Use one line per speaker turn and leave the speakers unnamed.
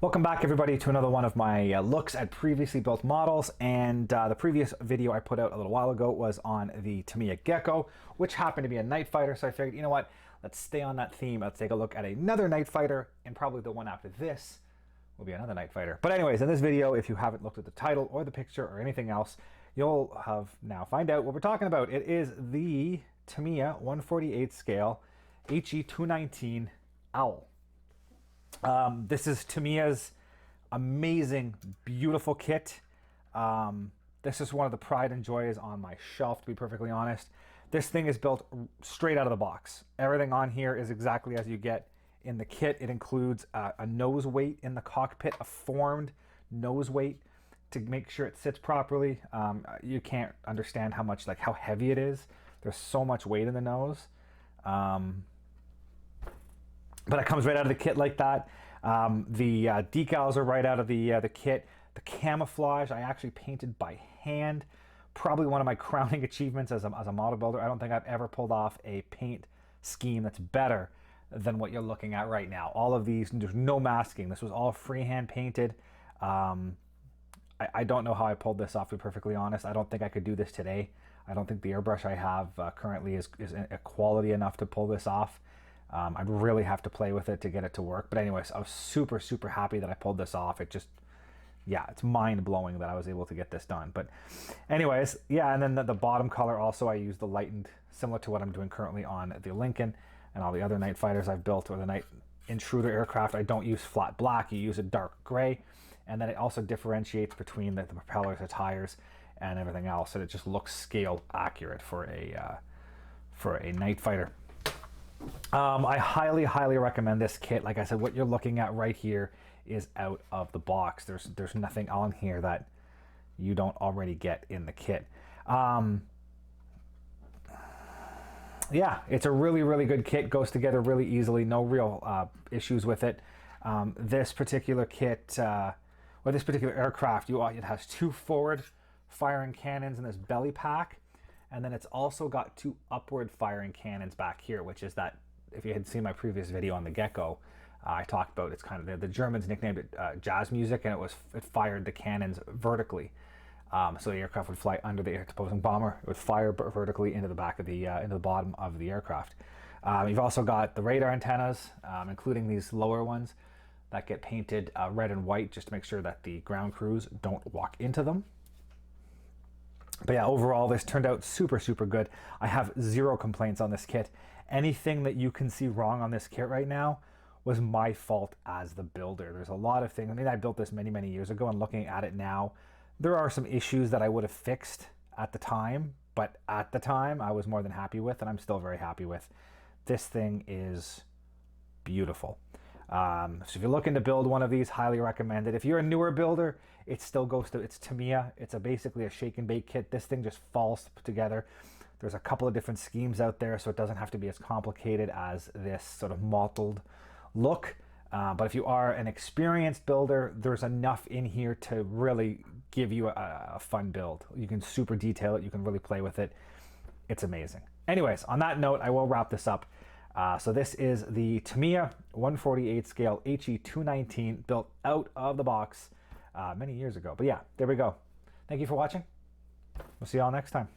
Welcome back everybody to another one of my looks at previously built models, and the previous video I put out a little while ago was on the Tamiya Gecko, which happened to be a night fighter, so I figured, you know what, let's stay on that theme. Let's take a look at another night fighter, and probably the one after this will be another night fighter. But anyways, in this video, if you haven't looked at the title or the picture or anything else, you'll have now find out what we're talking about. It is the Tamiya 1/48 scale He-219 Owl. This is Tamiya's amazing, beautiful kit. This is one of the pride and joys on my shelf, to be perfectly honest. This thing is built straight out of the box. Everything on here is exactly as you get in the kit. It includes a nose weight in the cockpit, a formed nose weight to make sure it sits properly. You can't understand how heavy it is. There's so much weight in the nose. But it comes right out of the kit like that. The decals are right out of the kit. The camouflage I actually painted by hand. Probably one of my crowning achievements as a model builder. I don't think I've ever pulled off a paint scheme that's better than what you're looking at right now. All of these, there's no masking. This was all freehand painted. I don't know how I pulled this off, to be perfectly honest. I don't think I could do this today. I don't think the airbrush I have currently is quality enough to pull this off. I'd really have to play with it to get it to work. But anyways, I was super, super happy that I pulled this off. It just, yeah, it's mind-blowing that I was able to get this done. But anyways, yeah, and then the bottom color also, I used the lightened, similar to what I'm doing currently on the Lincoln and all the other night fighters I've built, or the night intruder aircraft. I don't use flat black, you use a dark gray. And then it also differentiates between the propellers, the tires, and everything else. And it just looks scale accurate for a night fighter. I highly, highly recommend this kit. Like I said, what you're looking at right here is out of the box. There's nothing on here that you don't already get in the kit. Yeah, it's a really, really good kit. Goes together really easily. No real issues with it. This particular kit, or this particular aircraft, it has two forward firing cannons in this belly pack. And then it's also got two upward firing cannons back here, which is that, if you had seen my previous video on the Gecko, I talked about, it's kind of, the Germans nicknamed it jazz music, and it fired the cannons vertically. So the aircraft would fly under the air-opposing bomber. It would fire vertically into the back of into the bottom of the aircraft. You've also got the radar antennas, including these lower ones that get painted red and white, just to make sure that the ground crews don't walk into them. But yeah, overall, this turned out super, super good. I have zero complaints on this kit. Anything that you can see wrong on this kit right now was my fault as the builder. There's a lot of things. I mean, I built this many, many years ago, and looking at it now, there are some issues that I would have fixed at the time, but at the time I was more than happy with, and I'm still very happy with. This thing is beautiful. So if you're looking to build one of these, highly recommend it. If you're a newer builder, it still goes to, it's Tamiya. It's basically a shake and bake kit. This thing just falls together. There's a couple of different schemes out there, so it doesn't have to be as complicated as this sort of mottled look. But if you are an experienced builder, there's enough in here to really give you a fun build. You can super detail it. You can really play with it. It's amazing. Anyways, on that note, I will wrap this up. So this is the Tamiya 1/48 scale He-219, built out of the box many years ago. But yeah, there we go. Thank you for watching. We'll see you all next time.